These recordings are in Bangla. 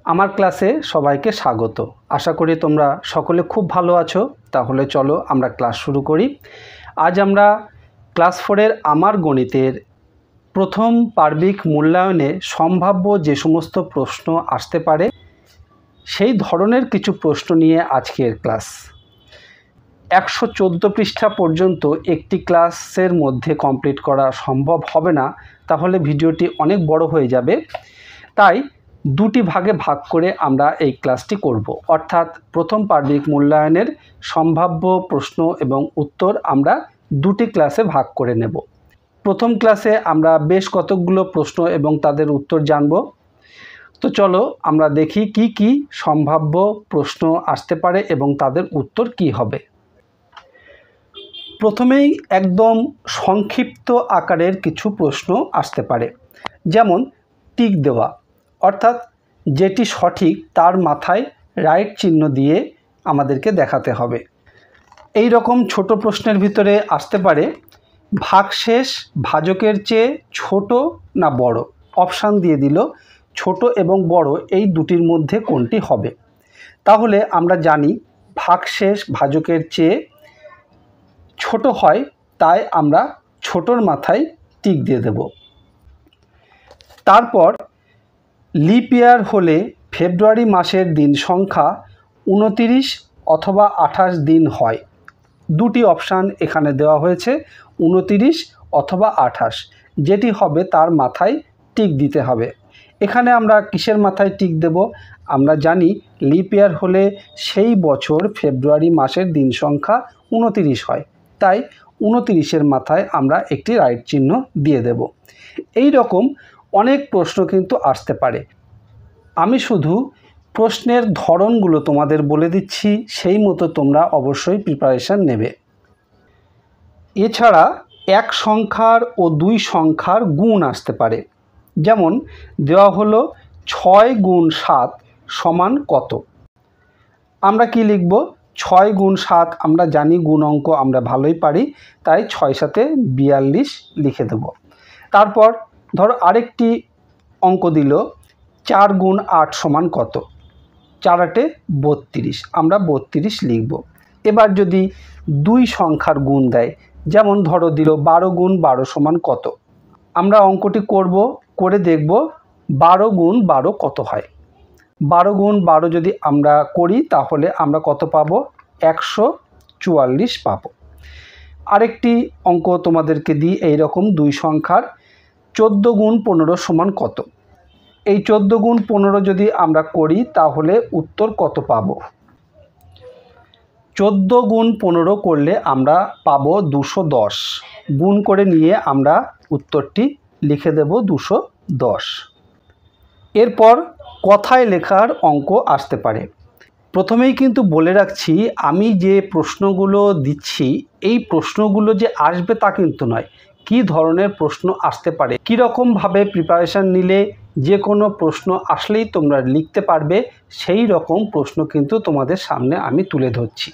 আমার ক্লাসে সবাইকে স্বাগত। আশা করি তোমরা সকলে খুব ভালো আছো। তাহলে চলো আমরা ক্লাস শুরু করি। আজ আমরা ক্লাস 4-এর আমার গণিতের প্রথম পার্বিক মূল্যায়নে সম্ভাব্য যে সমস্ত প্রশ্ন আসতে পারে সেই ধরনের কিছু প্রশ্ন নিয়ে আজকের ক্লাস। 114 পৃষ্ঠা পর্যন্ত একটি ক্লাসের মধ্যে কমপ্লিট করা সম্ভব হবে না, তাহলে ভিডিওটি অনেক বড় হয়ে যাবে। তাই দুটি ভাগে ভাগ করে আমরা এই ক্লাসটি করব, অর্থাৎ প্রথম পার্বিক মূল্যায়নের সম্ভাব্য প্রশ্ন এবং উত্তর আমরা দুটি ক্লাসে ভাগ করে নেব। প্রথম ক্লাসে আমরা বেশ কতকগুলো প্রশ্ন এবং তাদের উত্তর জানব। তো চলো আমরা দেখি কি কি সম্ভাব্য প্রশ্ন আসতে পারে এবং তাদের উত্তর কি হবে। প্রথমেই একদম সংক্ষিপ্ত আকারের কিছু প্রশ্ন আসতে পারে, যেমন টিক দেওয়া, অর্থাৎ যেটি সঠিক তার মাথায় রাইট চিহ্ন দিয়ে আমাদেরকে দেখাতে হবে। এই রকম ছোট প্রশ্নের ভিতরে আসতে পারে ভাগশেষ ভাজকের চেয়ে ছোট না বড়। অপশান দিয়ে দিল ছোট এবং বড় এই দুটির মধ্যে কোনটি হবে। তাহলে আমরা জানি ভাগশেষ ভাজকের চেয়ে ছোট হয়, তাই আমরা ছোটর মাথায় টিক দিয়ে দেব। তারপর লিপ ইয়ার হলে ফেব্রুয়ারি মাসের দিন সংখ্যা 29 অথবা 28 দিন হয়। দুটি অপশান এখানে দেওয়া হয়েছে, 29 অথবা 28, যেটি হবে তার মাথায় টিক দিতে হবে। এখানে আমরা কিসের মাথায় টিক দেব? আমরা জানি লিপ ইয়ার হলে সেই বছর ফেব্রুয়ারি মাসের দিন সংখ্যা 29 হয়, তাই 29-এর মাথায় আমরা একটি রাইট চিহ্ন দিয়ে দেব। এই রকম অনেক প্রশ্ন কিন্তু আসতে পারে। আমি শুধু প্রশ্নের ধরনগুলো তোমাদের বলে দিচ্ছি, সেই মতো তোমরা অবশ্যই প্রিপারেশান নেবে। এছাড়া এক সংখ্যার ও দুই সংখ্যার গুণ আসতে পারে, যেমন দেওয়া হলো 6 গুণ 7 সমান কত। আমরা কি লিখব? 6 গুণ 7 আমরা জানি, গুণ অঙ্ক আমরা ভালোই পারি, তাই 6 7 42 লিখে দেব। তারপর ধরো আরেকটি অঙ্ক দিল 4 গুণ 8 সমান কত। 4 8 32, আমরা 32 লিখব। এবার যদি দুই সংখ্যার গুণ দেয়, যেমন ধরো দিল 12 গুণ 12 সমান কত, আমরা অঙ্কটি করে দেখব 12 গুণ 12 কত হয়। 12 গুণ 12 যদি আমরা করি তাহলে আমরা কত পাবো? 144 পাবো। আরেকটি অঙ্ক তোমাদেরকে দিই এইরকম দুই সংখ্যার, 14 গুণ 15 সমান কত। এই 14 গুণ 15 যদি আমরা করি তাহলে উত্তর কত পাবো? 14 গুণ 15 করলে আমরা পাবো 210। গুণ করে নিয়ে আমরা উত্তরটি লিখে দেব 210। এরপর কথায় লেখার অঙ্ক আসতে পারে। প্রথমেই কিন্তু বলে রাখছি, আমি যে প্রশ্নগুলো দিচ্ছি এই প্রশ্নগুলো যে আসবে তা কিন্তু নয়। কি ধরনের প্রশ্ন আসতে পারে, কীরকমভাবে প্রিপারেশান নিলে যে কোনো প্রশ্ন আসলেই তোমরা লিখতে পারবে, সেই রকম প্রশ্ন কিন্তু তোমাদের সামনে আমি তুলে ধরছি।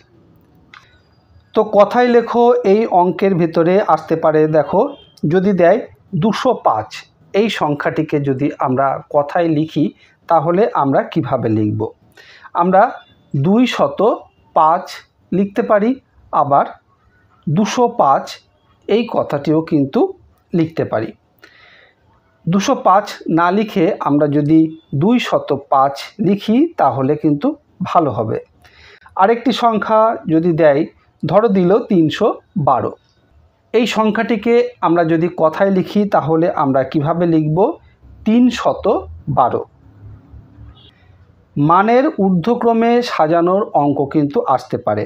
তো কথায় লেখো এই অঙ্কের ভিতরে আসতে পারে, দেখো যদি দেয় 205, এই সংখ্যাটিকে যদি আমরা কথায় লিখি তাহলে আমরা কিভাবে লিখব? আমরা 205 লিখতে পারি, আবার 205 এই কথাটিও কিন্তু লিখতে পারি। 205 না লিখে আমরা যদি 205 লিখি তাহলে কিন্তু ভালো হবে। আরেকটি সংখ্যা যদি দেয়, ধরো দিল 312, এই সংখ্যাটিকে আমরা যদি কথায় লিখি তাহলে আমরা কিভাবে লিখব? 312। মানের ঊর্ধ্বক্রমে সাজানোর অঙ্ক কিন্তু আসতে পারে।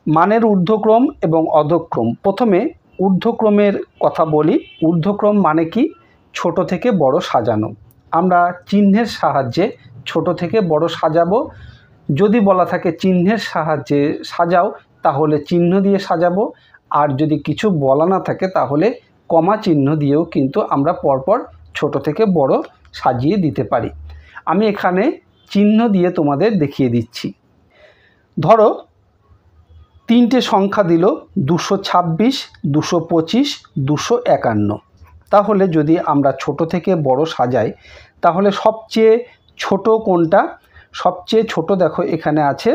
মানের ঊর্ধ্বক্রম এবং অধক্রম। প্রথমে ঊর্ধ্বক্রমের কথা বলি। ঊর্ধ্বক্রম মানে কি? ছোট থেকে বড় সাজানো। আমরা চিহ্নের সাহায্যে ছোট থেকে বড় সাজাবো। যদি বলা থাকে চিহ্নের সাহায্যে সাজাও তাহলে চিহ্ন দিয়ে সাজাবো, আর যদি কিছু বলা না থাকে তাহলে কমা চিহ্ন দিয়েও কিন্তু আমরা পরপর ছোট থেকে বড় সাজিয়ে দিতে পারি। আমি এখানে চিহ্ন দিয়ে তোমাদের দেখিয়ে দিচ্ছি। ধরো তিনটে সংখ্যা দিল 226, 225, 251। তাহলে যদি আমরা ছোট থেকে বড় সাজাই তাহলে সবচেয়ে ছোট কোনটা? সবচেয়ে ছোট দেখো এখানে আছে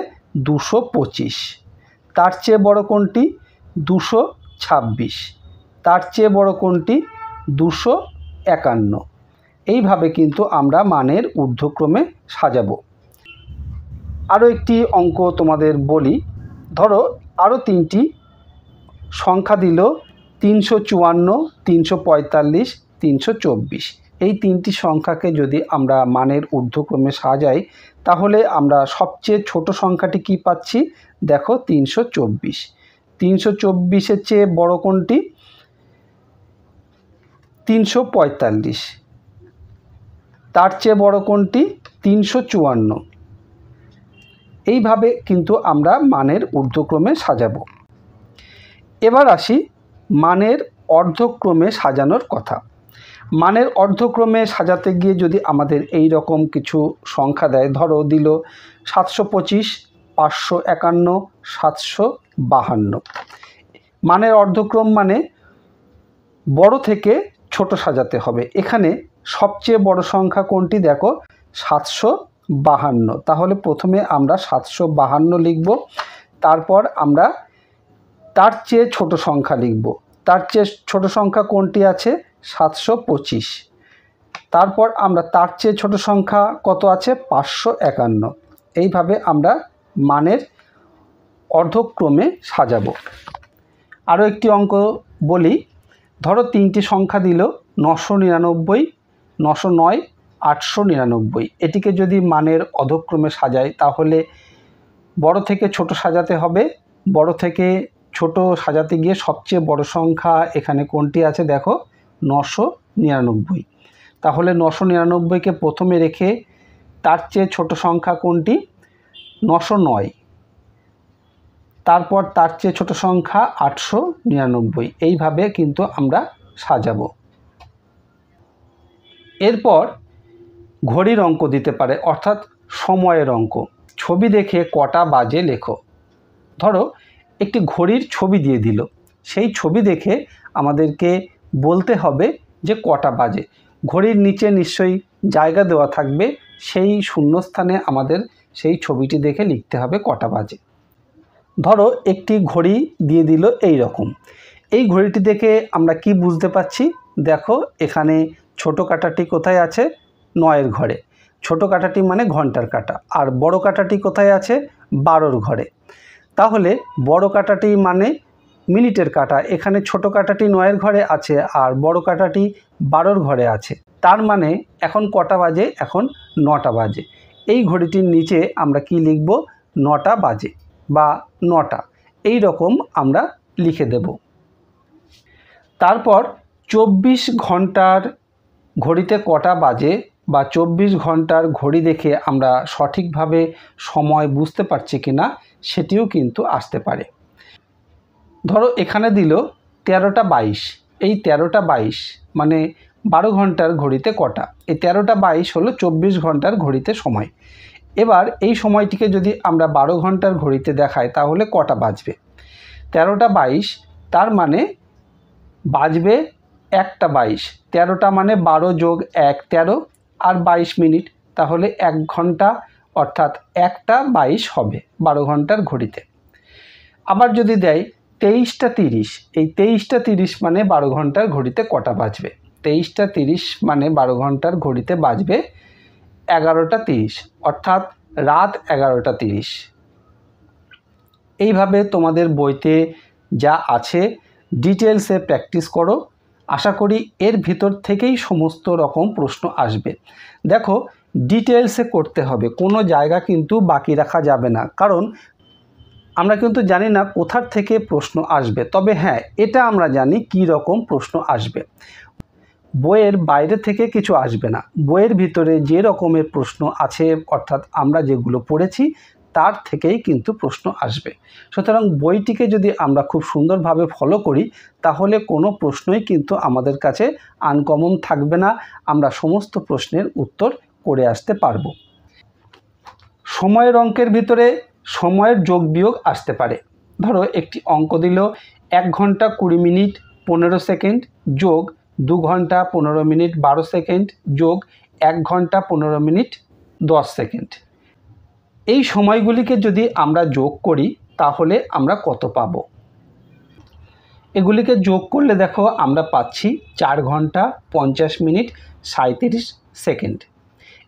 225। তার চেয়ে বড় কোনটি? 226। তার চেয়ে বড় কোনটি? 251। এইভাবে কিন্তু আমরা মানের ঊর্ধ্বক্রমে সাজাবো। আরও একটি অঙ্ক তোমাদের বলি। ধরো আরও তিনটি সংখ্যা দিল 354, 345, 324। এই তিনটি সংখ্যাকে যদি আমরা মানের ঊর্ধ্বক্রমে সাজাই তাহলে আমরা সবচেয়ে ছোট সংখ্যাটি কি পাচ্ছি? দেখো 324। 324-এর চেয়ে বড় কোনটি? 345। তার চেয়ে বড় কোনটি? 354। এইভাবে কিন্তু আমরা মানের ঊর্ধ্বক্রমে সাজাবো। এবার আসি মানের অর্ধক্রমে সাজানোর কথা। মানের অর্ধক্রমে সাজাতে গিয়ে যদি আমাদের এই রকম কিছু সংখ্যা দেয়, ধরো দিল 725, 551, 752। মানের অর্ধক্রম মানে বড় থেকে ছোট সাজাতে হবে। এখানে সবচেয়ে বড় সংখ্যা কোনটি? দেখো 752। তাহলে প্রথমে আমরা 752 লিখব, তারপর আমরা তার চেয়ে ছোট সংখ্যা লিখব। তার চেয়ে ছোট সংখ্যা কোনটি আছে? 725। তারপর আমরা তার চেয়ে ছোট সংখ্যা কত আছে? 551। এইভাবে আমরা মানের অর্ধক্রমে সাজাবো। আরও একটি অঙ্ক বলি। ধরো তিনটি সংখ্যা দিল 999, 909, 899। এটিকে যদি মানের অধক্রমে সাজাই তাহলে বড় থেকে ছোট সাজাতে হবে। বড় থেকে ছোট সাজাতে গিয়ে সবচেয়ে বড় সংখ্যা এখানে কোনটি আছে? দেখো 999। তাহলে 999কে প্রথমে রেখে তার চেয়ে ছোট সংখ্যা কোনটি? 909। তারপর তার চেয়ে ছোট সংখ্যা 899। এইভাবে কিন্তু আমরা সাজাবো। এরপর ঘড়ির অঙ্ক দিতে পারে, অর্থাৎ সময়ের অঙ্ক। ছবি দেখে কটা বাজে লেখো। ধরো একটি ঘড়ির ছবি দিয়ে দিল, সেই ছবি দেখে আমাদেরকে বলতে হবে যে কটা বাজে। ঘড়ির নিচে নিশ্চয়ই জায়গা দেওয়া থাকবে, সেই শূন্যস্থানে আমাদের সেই ছবিটি দেখে লিখতে হবে কটা বাজে। ধরো একটি ঘড়ি দিয়ে দিল এই রকম। এই ঘড়িটি দেখে আমরা কি বুঝতে পারছি? দেখো এখানে ছোট কাঁটাটি কোথায় আছে? 9-এর ঘরে। ছোট কাঁটাটি মানে ঘন্টার কাঁটা। আর বড় কাঁটাটি কোথায় আছে? 12-র ঘরে। তাহলে বড় কাঁটাটি মানে মিনিটের কাঁটা। এখানে ছোট কাঁটাটি 9-এর ঘরে আছে আর বড় কাঁটাটি 12-র ঘরে আছে। তার মানে এখন কটা বাজে? এখন 9টা বাজে। এই ঘড়িটির নিচে আমরা কি লিখব? 9টা বাজে বা 9টা, এই রকম আমরা লিখে দেব। তারপর 24 ঘন্টার ঘড়িতে কটা বাজে বা 24 ঘন্টার ঘড়ি দেখে আমরা সঠিকভাবে সময় বুঝতে পারছি কিনা সেটিও কিন্তু আসতে পারে। ধরো এখানে দিল 13টা 22। এই 13টা 22 মানে 12 ঘন্টার ঘড়িতে কটা? এই 13টা 22 হলো 24 ঘন্টার ঘড়িতে সময়। এবার এই সময়টিকে যদি আমরা 12 ঘন্টার ঘড়িতে দেখাই তাহলে কটা বাজবে? 13টা 22, তার মানে বাজবে 1টা 22। 13টা মানে 12 যোগ 1 13 আর 22 মিনিট, তাহলে 1 ঘন্টা অর্থাৎ 1টা 22 হবে 12 ঘন্টার ঘড়িতে। আবার যদি দেয় 23টা 30, এই 23টা 30 মানে 12 ঘন্টার ঘড়িতে কটা বাজবে? 23টা 30 মানে 12 ঘন্টার ঘড়িতে বাজবে 11টা 30, অর্থাৎ রাত 11টা 30। এইভাবে তোমাদের বইতে যা আছে ডিটেলসে প্র্যাকটিস করো। আশা করি এর ভিতর থেকেই সমস্ত রকম প্রশ্ন আসবে। দেখো ডিটেলসে করতে হবে, কোনো জায়গা কিন্তু বাকি রাখা যাবে না, কারণ আমরা কিন্তু জানি না কোথার থেকে প্রশ্ন আসবে। তবে হ্যাঁ, এটা আমরা জানি কী রকম প্রশ্ন আসবে। বইয়ের বাইরে থেকে কিছু আসবে না, বইয়ের ভিতরে যে রকমের প্রশ্ন আছে অর্থাৎ আমরা যেগুলো পড়েছি তার থেকেই কিন্তু প্রশ্ন আসবে। সুতরাং বইটিকে যদি আমরা খুব সুন্দরভাবে ফলো করি তাহলে কোনো প্রশ্নই কিন্তু আমাদের কাছে আনকমন থাকবে না, আমরা সমস্ত প্রশ্নের উত্তর করে আসতে পারবো। সময়ের অঙ্কের ভিতরে সময়ের যোগ বিয়োগ আসতে পারে। ধরো একটি অঙ্ক দিল 1 ঘন্টা 20 মিনিট 15 সেকেন্ড যোগ 2 ঘন্টা 15 মিনিট 12 সেকেন্ড যোগ 1 ঘন্টা 15 মিনিট 10 সেকেন্ড। এই সময়গুলিকে যদি আমরা যোগ করি তাহলে আমরা কত পাব? এগুলিকে যোগ করলে দেখো আমরা পাচ্ছি 4 ঘন্টা 50 মিনিট 37 সেকেন্ড।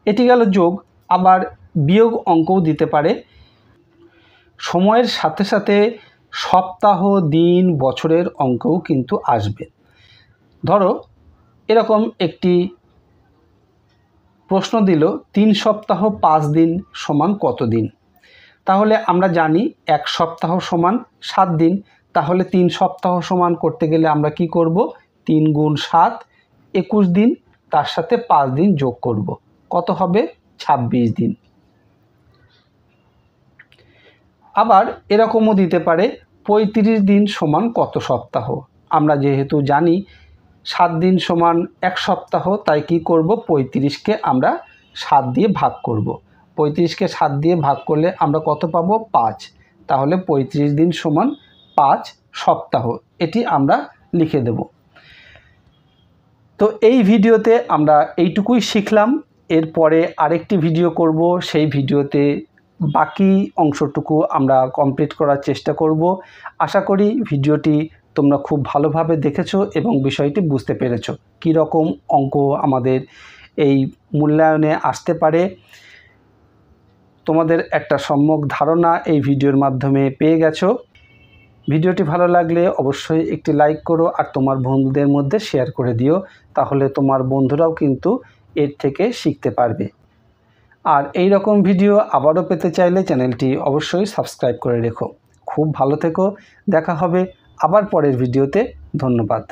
এটি গেল যোগ। আবার বিয়োগ অঙ্কও দিতে পারে। সময়ের সাথে সাথে সপ্তাহ, দিন, বছরের অঙ্কও কিন্তু আসবে। ধরো এরকম একটি প্রশ্ন দিল 3 সপ্তাহ 5 দিন সমান কত দিন? তাহলে আমরা জানি 1 সপ্তাহ সমান 7 দিন। তাহলে 3 সপ্তাহ সমান করতে গেলে আমরা কি করব? 3 গুণ 7 21 দিন, তার সাথে 5 দিন যোগ করব। কত হবে? 26 দিন। আবার এরকমও দিতে পারে 35 দিন সমান কত সপ্তাহ? আমরা যেহেতু জানি 7 দিন সমান 1 সপ্তাহ, তাই কি করব? 35কে আমরা 7 দিয়ে ভাগ করব। 35কে 7 দিয়ে ভাগ করলে আমরা কত পাবো? 5। তাহলে 35 দিন সমান 5 সপ্তাহ। এটি আমরা লিখে দেব। তো এই ভিডিওতে আমরা এইটুকুই শিখলাম। এরপরে আরেকটি ভিডিও করব। সেই ভিডিওতে বাকি অংশটুকু আমরা কমপ্লিট করার চেষ্টা করব। আশা করি ভিডিওটি তোমরা খুব ভালোভাবে দেখেছো এবং বিষয়টি বুঝতে পেরেছো কী রকম অঙ্ক আমাদের এই মূল্যায়নে আসতে পারে। তোমাদের একটা সম্যক ধারণা এই ভিডিওর মাধ্যমে পেয়ে গেছো। ভিডিওটি ভালো লাগলে অবশ্যই একটি লাইক করো আর তোমার বন্ধুদের মধ্যে শেয়ার করে দিও। তাহলে তোমার বন্ধুরাও কিন্তু এর থেকে শিখতে পারবে। আর এই রকম ভিডিও আবারও পেতে চাইলে চ্যানেলটি অবশ্যই সাবস্ক্রাইব করে রেখো। খুব ভালো থেকো। দেখা হবে আবার পরের ভিডিওতে। ধন্যবাদ।